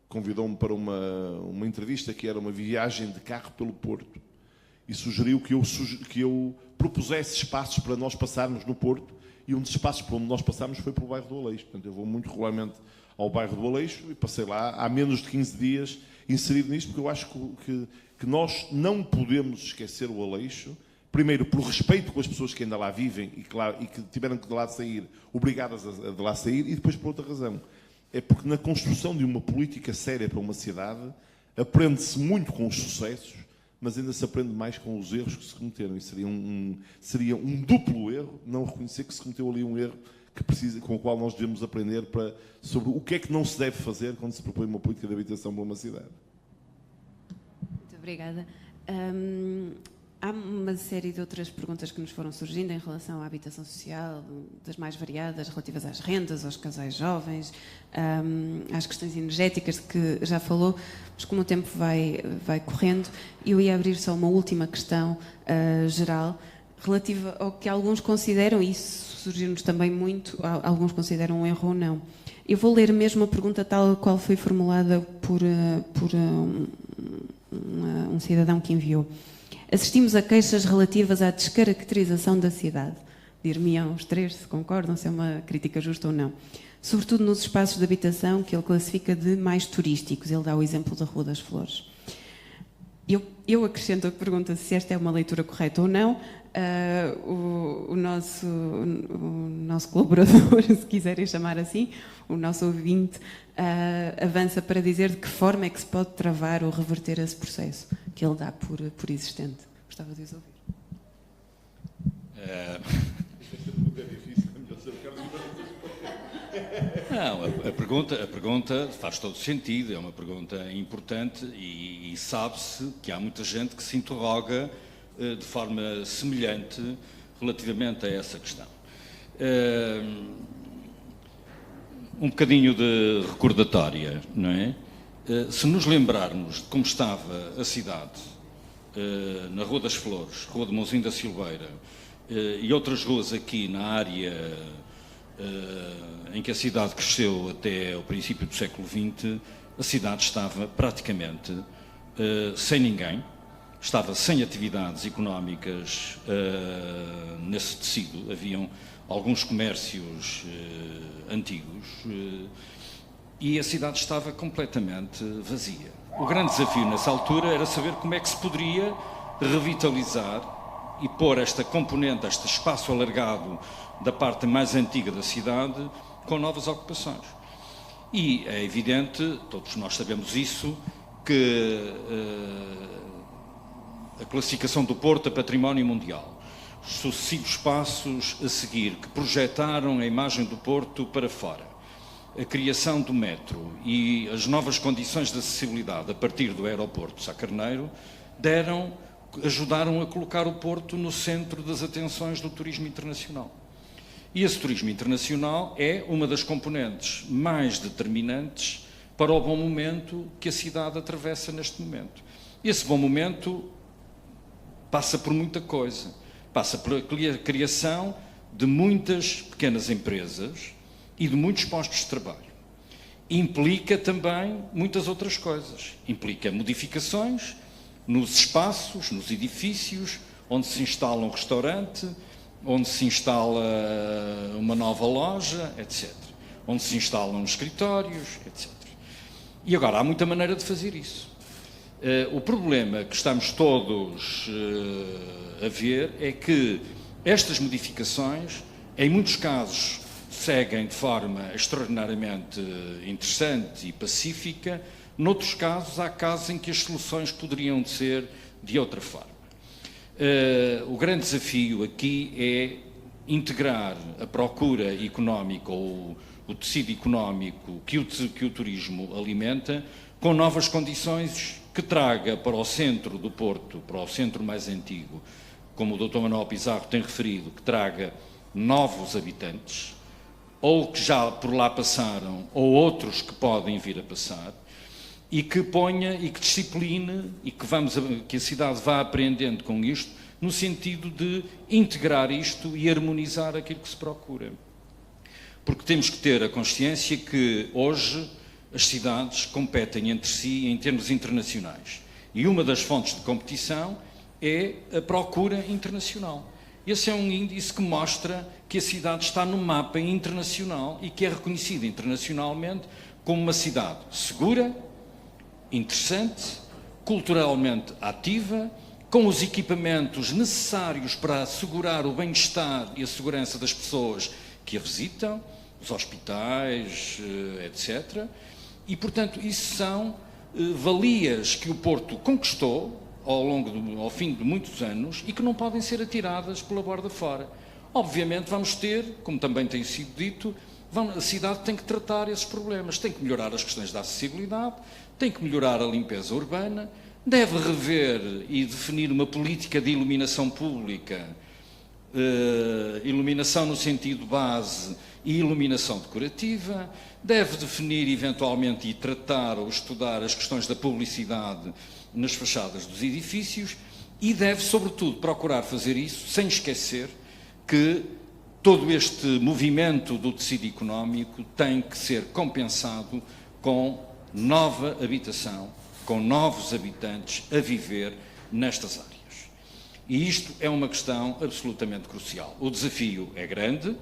convidou-me para uma entrevista que era uma viagem de carro pelo Porto e sugeriu que eu propusesse espaços para nós passarmos no Porto e um dos espaços por onde nós passámos foi pelo bairro do Aleixo. Portanto, eu vou muito regularmente ao bairro do Aleixo e passei lá há menos de 15 dias inserido nisto, porque eu acho que nós não podemos esquecer o Aleixo, primeiro por respeito com as pessoas que ainda lá vivem e que tiveram que de lá sair, obrigadas a de lá sair, e depois por outra razão. É porque na construção de uma política séria para uma cidade aprende-se muito com os sucessos, mas ainda se aprende mais com os erros que se cometeram. E seria um duplo erro não reconhecer que se cometeu ali um erro com o qual nós devemos aprender sobre o que é que não se deve fazer quando se propõe uma política de habitação para uma cidade. Muito obrigada. Há uma série de outras perguntas que nos foram surgindo em relação à habitação social, das mais variadas, relativas às rendas, aos casais jovens, às questões energéticas de que já falou, mas como o tempo vai correndo, eu ia abrir só uma última questão geral, relativa ao que alguns consideram, e isso surgiu-nos também muito, alguns consideram um erro ou não. Eu vou ler mesmo a pergunta tal qual foi formulada por um cidadão que enviou. Assistimos a queixas relativas à descaracterização da cidade. Dir-me-ão os 3 se concordam, se é uma crítica justa ou não. Sobretudo nos espaços de habitação que ele classifica de mais turísticos. Ele dá o exemplo da Rua das Flores. Eu acrescento a pergunta se esta é uma leitura correta ou não. O nosso colaborador, se quiserem chamar assim, o nosso ouvinte, avança para dizer de que forma é que se pode travar ou reverter esse processo que ele dá por existente. Gostava de os ouvir. Não, a pergunta faz todo sentido, é uma pergunta importante e sabe-se que há muita gente que se interroga de forma semelhante relativamente a essa questão. Um bocadinho de recordatória, não é? Se nos lembrarmos de como estava a cidade na Rua das Flores, Rua de Mãozinho da Silveira e outras ruas aqui na área em que a cidade cresceu até o princípio do século XX, a cidade estava praticamente sem ninguém, estava sem atividades económicas nesse tecido. Haviam alguns comércios antigos e a cidade estava completamente vazia. O grande desafio nessa altura era saber como é que se poderia revitalizar e pôr esta componente, este espaço alargado da parte mais antiga da cidade com novas ocupações. E é evidente, todos nós sabemos isso, que a classificação do Porto a património mundial, os sucessivos passos a seguir que projetaram a imagem do Porto para fora, a criação do metro e as novas condições de acessibilidade a partir do aeroporto de Sá Carneiro ajudaram a colocar o Porto no centro das atenções do turismo internacional. E esse turismo internacional é uma das componentes mais determinantes para o bom momento que a cidade atravessa neste momento. Esse bom momento passa por muita coisa. Passa pela criação de muitas pequenas empresas e de muitos postos de trabalho. Implica também muitas outras coisas. Implica modificações nos espaços, nos edifícios, onde se instala um restaurante, onde se instala uma nova loja, etc. Onde se instalam escritórios, etc. E agora, há muita maneira de fazer isso. O problema que estamos todos a ver é que estas modificações, em muitos casos, seguem de forma extraordinariamente interessante e pacífica. Noutros casos, há casos em que as soluções poderiam ser de outra forma. O grande desafio aqui é integrar a procura económica ou o tecido económico que o turismo alimenta com novas condições que traga para o centro do Porto, para o centro mais antigo, como o Dr. Manuel Pizarro tem referido, que traga novos habitantes, ou que já por lá passaram, ou outros que podem vir a passar, e que ponha e que discipline e que a cidade vá aprendendo com isto, no sentido de integrar isto e harmonizar aquilo que se procura. Porque temos que ter a consciência que hoje as cidades competem entre si em termos internacionais. E uma das fontes de competição é a procura internacional. Esse é um índice que mostra que a cidade está no mapa internacional e que é reconhecida internacionalmente como uma cidade segura, interessante, culturalmente ativa, com os equipamentos necessários para assegurar o bem-estar e a segurança das pessoas que a visitam, os hospitais, etc. E, portanto, isso são valias que o Porto conquistou ao fim de muitos anos e que não podem ser atiradas pela borda fora. Obviamente vamos ter, como também tem sido dito, a cidade tem que tratar esses problemas, tem que melhorar as questões da acessibilidade, tem que melhorar a limpeza urbana, deve rever e definir uma política de iluminação pública, iluminação no sentido base e iluminação decorativa, deve definir eventualmente e tratar ou estudar as questões da publicidade nas fachadas dos edifícios e deve, sobretudo, procurar fazer isso sem esquecer que todo este movimento do tecido económico tem que ser compensado com nova habitação, com novos habitantes a viver nestas áreas. E isto é uma questão absolutamente crucial. O desafio é grande,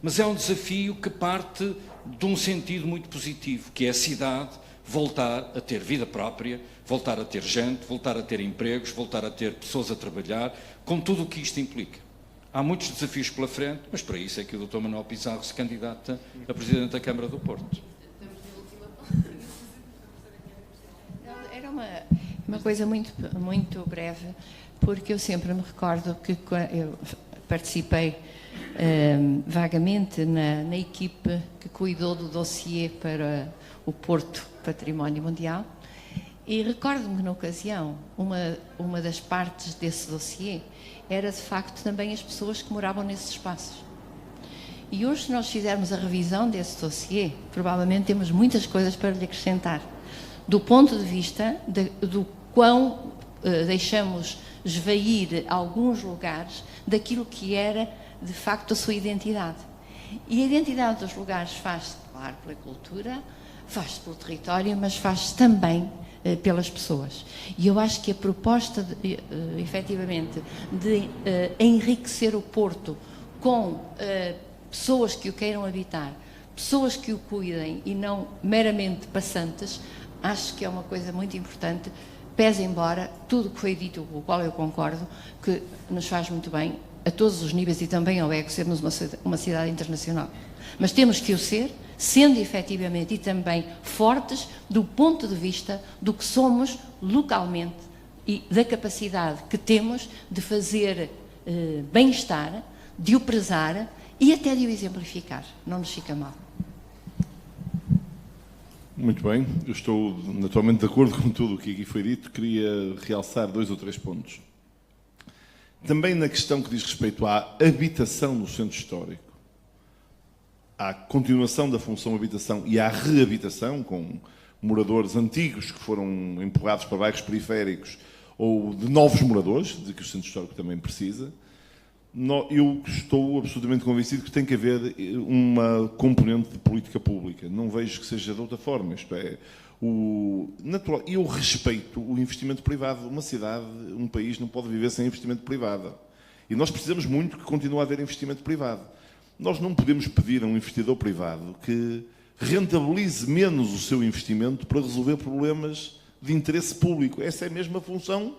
mas é um desafio que parte de um sentido muito positivo, que é a cidade voltar a ter vida própria, voltar a ter gente, voltar a ter empregos, voltar a ter pessoas a trabalhar, com tudo o que isto implica. Há muitos desafios pela frente, mas para isso é que o Dr. Manuel Pizarro se candidata a Presidente da Câmara do Porto. Era uma coisa muito breve, porque eu sempre me recordo que eu participei vagamente na equipe que cuidou do dossiê para o Porto Património Mundial e recordo-me que na ocasião uma das partes desse dossiê era de facto também as pessoas que moravam nesses espaços. E hoje, se nós fizermos a revisão desse dossiê, provavelmente temos muitas coisas para lhe acrescentar, do ponto de vista do quão deixamos esvair alguns lugares daquilo que era de facto a sua identidade. E a identidade dos lugares faz-se, claro, pela cultura, faz-se pelo território, mas faz-se também pelas pessoas. E eu acho que a proposta, efetivamente, de enriquecer o Porto com pessoas que o queiram habitar, pessoas que o cuidem e não meramente passantes, acho que é uma coisa muito importante, pese embora tudo o que foi dito, com o qual eu concordo, que nos faz muito bem a todos os níveis e também ao ECO sermos uma cidade internacional. Mas temos que o ser, sendo efetivamente e também fortes do ponto de vista do que somos localmente e da capacidade que temos de fazer bem-estar, de o prezar e até de o exemplificar. Não nos fica mal. Muito bem, eu estou naturalmente de acordo com tudo o que aqui foi dito. Queria realçar 2 ou 3 pontos. Também na questão que diz respeito à habitação no centro histórico, à continuação da função habitação e à reabitação, com moradores antigos que foram empurrados para bairros periféricos, ou de novos moradores, de que o centro histórico também precisa, eu estou absolutamente convencido que tem que haver uma componente de política pública. Não vejo que seja de outra forma. Isto é, eu respeito o investimento privado. Uma cidade, um país não pode viver sem investimento privado. E nós precisamos muito que continue a haver investimento privado. Nós não podemos pedir a um investidor privado que rentabilize menos o seu investimento para resolver problemas de interesse público. Essa é mesmo a função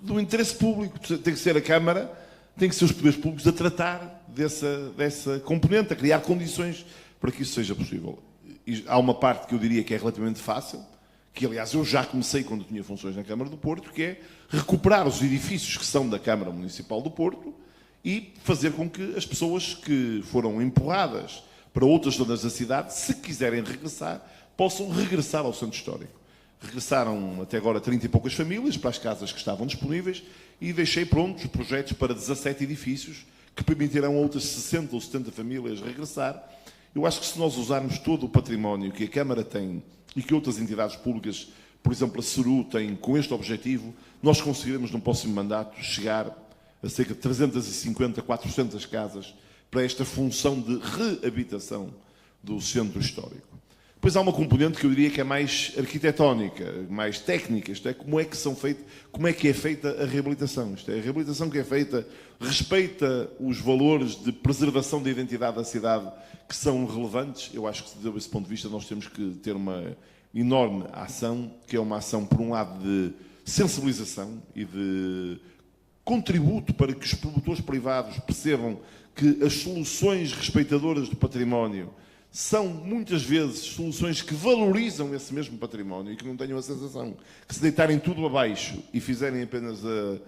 do interesse público. Tem que ser a Câmara, tem que ser os poderes públicos a tratar dessa componente, a criar condições para que isso seja possível. E há uma parte que eu diria que é relativamente fácil, que aliás eu já comecei quando tinha funções na Câmara do Porto, que é recuperar os edifícios que são da Câmara Municipal do Porto e fazer com que as pessoas que foram empurradas para outras zonas da cidade, se quiserem regressar, possam regressar ao centro histórico. Regressaram até agora 30 e poucas famílias para as casas que estavam disponíveis e deixei prontos projetos para 17 edifícios que permitirão a outras 60 ou 70 famílias regressar. Eu acho que se nós usarmos todo o património que a Câmara tem e que outras entidades públicas, por exemplo a CERU, tem com este objetivo, nós conseguiremos no próximo mandato chegar a cerca de 350, 400 casas para esta função de reabitação do centro histórico. Depois há uma componente que eu diria que é mais arquitetónica, mais técnica, isto é, como é que é feita a reabilitação. Isto é, a reabilitação que é feita respeita os valores de preservação da identidade da cidade que são relevantes. Eu acho que, desse ponto de vista, nós temos que ter uma enorme ação, que é uma ação, por um lado, de sensibilização e de contributo para que os promotores privados percebam que as soluções respeitadoras do património são, muitas vezes, soluções que valorizam esse mesmo património e que não tenham a sensação que se deitarem tudo abaixo e fizerem apenas o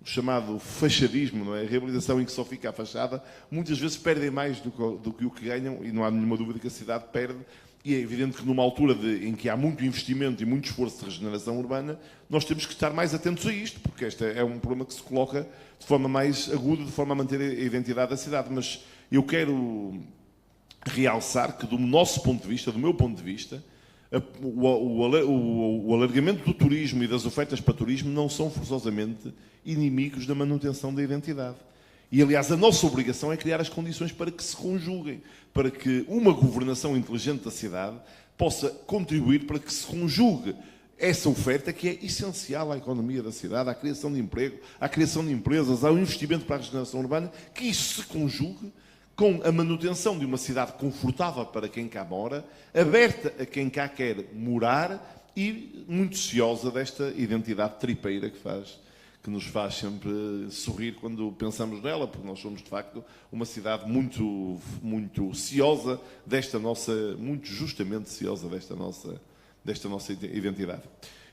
chamado fachadismo, não é? A reabilitação em que só fica a fachada, muitas vezes perdem mais do que o que ganham e não há nenhuma dúvida que a cidade perde. E é evidente que numa altura em que há muito investimento e muito esforço de regeneração urbana, nós temos que estar mais atentos a isto, porque este é um problema que se coloca de forma mais aguda, de forma a manter a identidade da cidade. Mas eu quero realçar que, do nosso ponto de vista, do meu ponto de vista, o alargamento do turismo e das ofertas para turismo não são forçosamente inimigos da manutenção da identidade. E, aliás, a nossa obrigação é criar as condições para que se conjuguem, para que uma governação inteligente da cidade possa contribuir para que se conjugue essa oferta que é essencial à economia da cidade, à criação de emprego, à criação de empresas, ao investimento para a regeneração urbana, que isso se conjugue com a manutenção de uma cidade confortável para quem cá mora, aberta a quem cá quer morar e muito ciosa desta identidade tripeira que nos faz sempre sorrir quando pensamos nela, porque nós somos, de facto, uma cidade muito, muito ciosa desta nossa, muito justamente ciosa desta nossa identidade.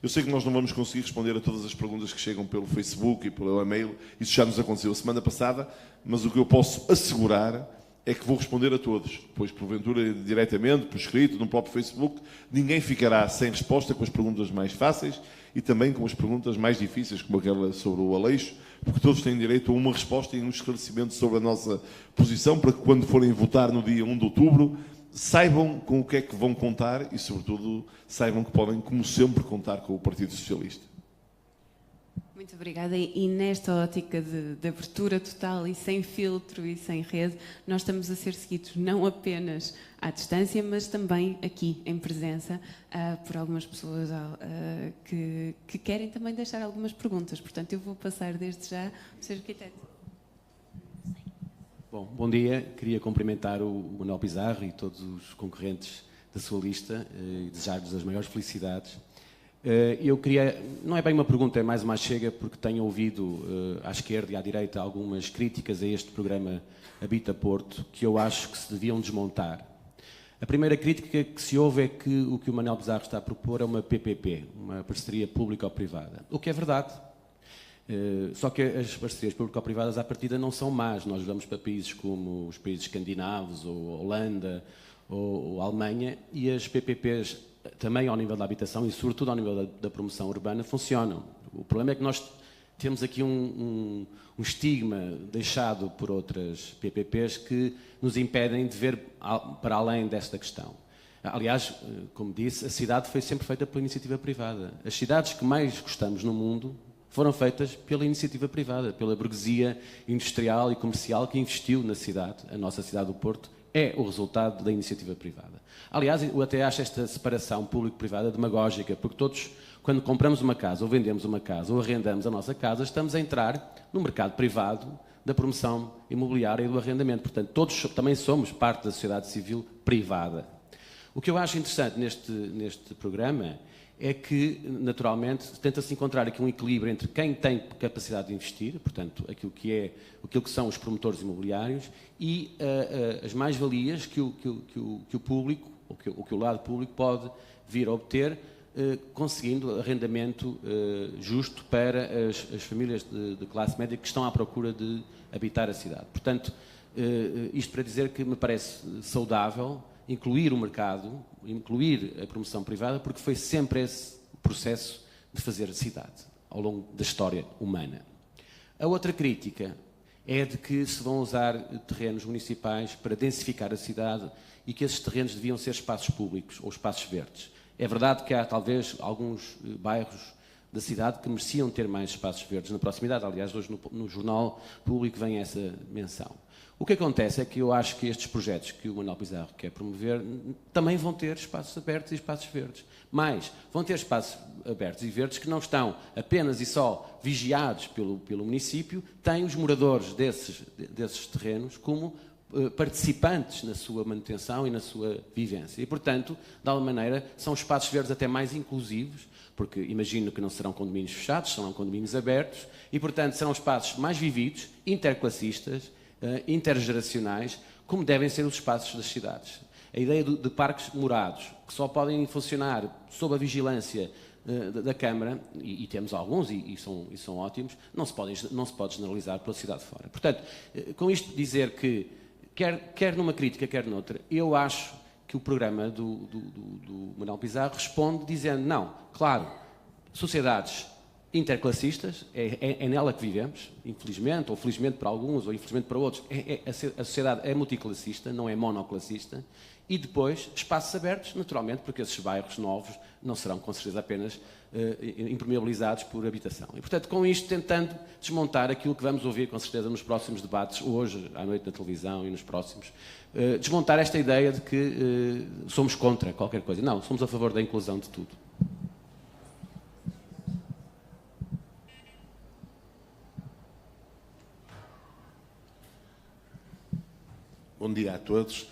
Eu sei que nós não vamos conseguir responder a todas as perguntas que chegam pelo Facebook e pelo e-mail, isso já nos aconteceu a semana passada, mas o que eu posso assegurar é que vou responder a todos, pois porventura diretamente, por escrito, no próprio Facebook, ninguém ficará sem resposta com as perguntas mais fáceis e também com as perguntas mais difíceis, como aquela sobre o Aleixo, porque todos têm direito a uma resposta e um esclarecimento sobre a nossa posição, para que quando forem votar no dia 1 de outubro, saibam com o que é que vão contar e, sobretudo, saibam que podem, como sempre, contar com o Partido Socialista. Muito obrigada. E nesta ótica de abertura total e sem filtro e sem rede, nós estamos a ser seguidos não apenas à distância, mas também aqui, em presença, por algumas pessoas que querem também deixar algumas perguntas. Portanto, eu vou passar desde já ao Sr. Arquiteto. Bom dia. Queria cumprimentar o Manuel Pizarro e todos os concorrentes da sua lista e desejar-lhes as maiores felicidades. Eu queria, não é bem uma pergunta, é mais uma chega, porque tenho ouvido à esquerda e à direita algumas críticas a este programa Habita Porto, que eu acho que se deviam desmontar. A primeira crítica que se ouve é que o Manuel Pizarro está a propor é uma PPP, uma parceria público-privada, o que é verdade. Só que as parcerias público-privadas à partida não são más. Nós vamos para países como os países escandinavos, ou Holanda, ou Alemanha, e as PPPs também ao nível da habitação e sobretudo ao nível da promoção urbana funcionam. O problema é que nós temos aqui um estigma deixado por outras PPPs que nos impedem de ver para além desta questão. Aliás, como disse, a cidade foi sempre feita pela iniciativa privada. As cidades que mais gostamos no mundo foram feitas pela iniciativa privada, pela burguesia industrial e comercial que investiu na cidade. A nossa cidade do Porto é o resultado da iniciativa privada. Aliás, eu até acho esta separação público-privada demagógica, porque todos, quando compramos uma casa, ou vendemos uma casa, ou arrendamos a nossa casa, estamos a entrar no mercado privado da promoção imobiliária e do arrendamento. Portanto, todos também somos parte da sociedade civil privada. O que eu acho interessante neste programa é que, naturalmente, tenta-se encontrar aqui um equilíbrio entre quem tem capacidade de investir, portanto, aquilo que são os promotores imobiliários, e as mais-valias que o público, ou que o lado público pode vir a obter, conseguindo arrendamento justo para as famílias de classe média que estão à procura de habitar a cidade. Portanto, isto para dizer que me parece saudável incluir o mercado, incluir a promoção privada, porque foi sempre esse o processo de fazer cidade, ao longo da história humana. A outra crítica é de que se vão usar terrenos municipais para densificar a cidade e que esses terrenos deviam ser espaços públicos ou espaços verdes. É verdade que há talvez alguns bairros da cidade que mereciam ter mais espaços verdes na proximidade. Aliás, hoje no Jornal Público vem essa menção. O que acontece é que eu acho que estes projetos que o Manuel Pizarro quer promover também vão ter espaços abertos e espaços verdes. Mas vão ter espaços abertos e verdes que não estão apenas e só vigiados pelo município, têm os moradores desses terrenos como participantes na sua manutenção e na sua vivência. E, portanto, de alguma maneira, são espaços verdes até mais inclusivos, porque imagino que não serão condomínios fechados, serão condomínios abertos, e, portanto, serão espaços mais vividos, interclassistas, intergeracionais, como devem ser os espaços das cidades. A ideia de parques morados, que só podem funcionar sob a vigilância da Câmara, e temos alguns, e são ótimos, não se pode generalizar pela cidade fora. Portanto, com isto dizer que, quer numa crítica, quer noutra, eu acho que o programa do Manuel Pizarro responde dizendo, não, claro, sociedades interclassistas, é nela que vivemos, infelizmente, ou felizmente para alguns, ou infelizmente para outros, a sociedade é multiclassista, não é monoclassista, e depois espaços abertos, naturalmente, porque esses bairros novos não serão, com certeza, apenas impermeabilizados por habitação. E, portanto, com isto, tentando desmontar aquilo que vamos ouvir, com certeza, nos próximos debates, hoje, à noite, na televisão e nos próximos, desmontar esta ideia de que somos contra qualquer coisa. Não, somos a favor da inclusão de tudo. Bom dia a todos.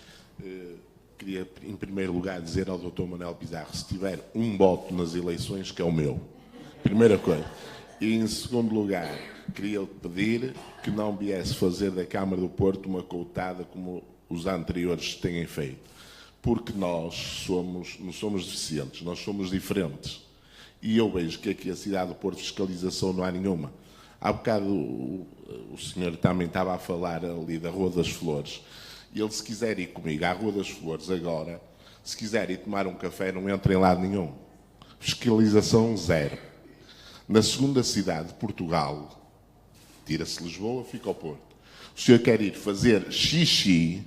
Queria, em primeiro lugar, dizer ao Dr. Manuel Pizarro, se tiver um voto nas eleições, que é o meu. Primeira coisa. E, em segundo lugar, queria pedir que não viesse fazer da Câmara do Porto uma coutada como os anteriores têm feito. Porque nós não somos deficientes, nós somos diferentes. E eu vejo que aqui a cidade do Porto, fiscalização não há nenhuma. Há bocado o senhor também estava a falar ali da Rua das Flores. E ele, se quiser ir comigo à Rua das Flores agora, se quiser ir tomar um café, não entra em lado nenhum. Fiscalização zero. Na segunda cidade de Portugal, tira-se Lisboa, fica ao Porto. O senhor quer ir fazer xixi,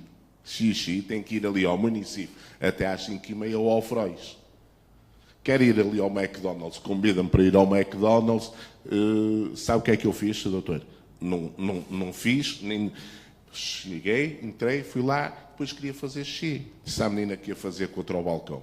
tem que ir ali ao município até às 5h30 ou ao Frois. quer ir ali ao McDonald's, convida-me para ir ao McDonald's, sabe o que é que eu fiz, doutor? Não fiz, nem cheguei, entrei, fui lá, depois queria fazer xixi. Disse à menina que ia fazer contra o balcão.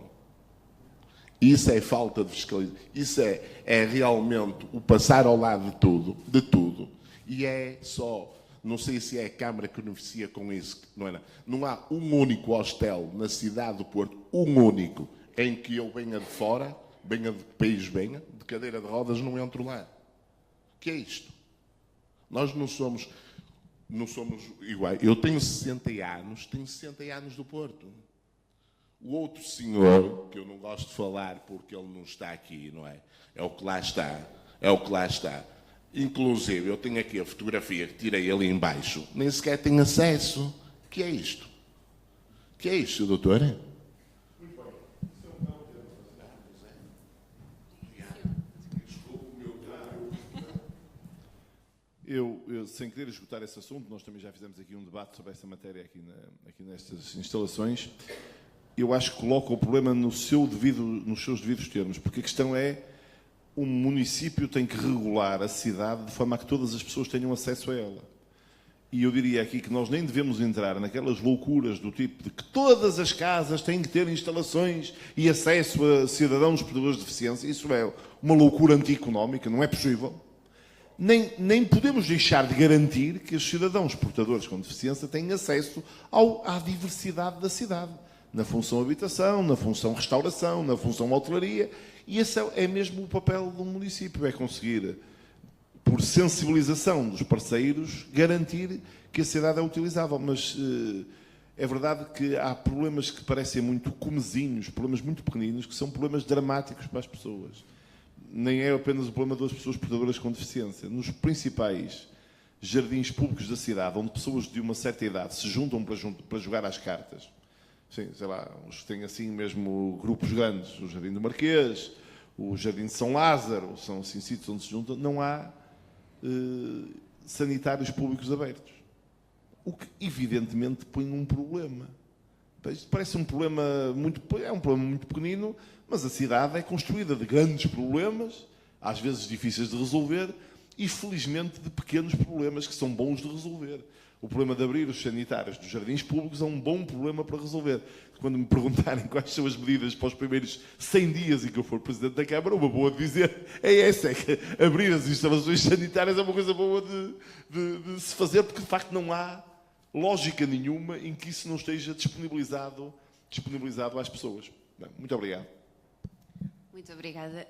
Isso é falta de fiscalização. Isso é realmente o passar ao lado de tudo. E é só, não sei se é a Câmara que beneficia com isso, não é nada. Não há um único hostel na cidade do Porto, um único, em que eu venha de fora, venha de país, venha, de cadeira de rodas, não entro lá. O que é isto? Nós não somos iguais. Eu tenho 60 anos do Porto. O outro senhor, que eu não gosto de falar porque ele não está aqui, não é? É o que lá está. Inclusive, eu tenho aqui a fotografia que tirei ali embaixo, nem sequer tenho acesso. O que é isto? O que é isto, doutor? Muito bem. Eu, sem querer esgotar esse assunto, nós também já fizemos aqui um debate sobre essa matéria aqui nestas instalações. Eu acho que coloca o problema nos seus devidos termos, porque a questão é: o município tem que regular a cidade de forma a que todas as pessoas tenham acesso a ela. E eu diria aqui que nós nem devemos entrar naquelas loucuras do tipo de que todas as casas têm que ter instalações e acesso a cidadãos portadores de deficiência. Isso é uma loucura anti-económica, não é possível. Nem podemos deixar de garantir que os cidadãos portadores com deficiência têm acesso à diversidade da cidade. Na função habitação, na função restauração, na função hotelaria. E esse é mesmo o papel do município, é conseguir, por sensibilização dos parceiros, garantir que a cidade é utilizável. Mas é verdade que há problemas que parecem muito comezinhos, problemas muito pequeninos, que são problemas dramáticos para as pessoas. Nem é apenas o problema das pessoas portadoras com deficiência. Nos principais jardins públicos da cidade, onde pessoas de uma certa idade se juntam para jogar às cartas, sim, sei lá, os que têm assim mesmo grupos grandes, o Jardim do Marquês, o Jardim de São Lázaro, são assim sítios onde se juntam, não há sanitários públicos abertos. O que, evidentemente, põe um problema. Isto parece um problema muito pequenino, mas a cidade é construída de grandes problemas, às vezes difíceis de resolver, e, felizmente, de pequenos problemas que são bons de resolver. O problema de abrir os sanitários dos jardins públicos é um bom problema para resolver. Quando me perguntarem quais são as medidas para os primeiros 100 dias em que eu for Presidente da Câmara, uma boa de dizer é essa, é que abrir as instalações sanitárias é uma coisa boa de se fazer, porque de facto não há lógica nenhuma em que isso não esteja disponibilizado às pessoas. Bem, muito obrigado. Muito obrigada.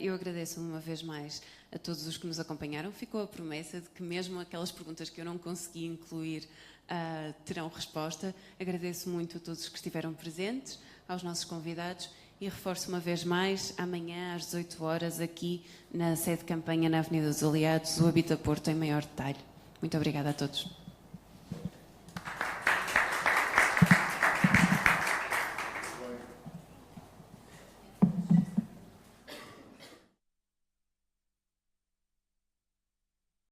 Eu agradeço uma vez mais a todos os que nos acompanharam. Ficou a promessa de que mesmo aquelas perguntas que eu não consegui incluir terão resposta. Agradeço muito a todos os que estiveram presentes, aos nossos convidados, e reforço uma vez mais, amanhã às 18 horas, aqui na sede de campanha na Avenida dos Aliados, o Habita Porto em maior detalhe. Muito obrigada a todos.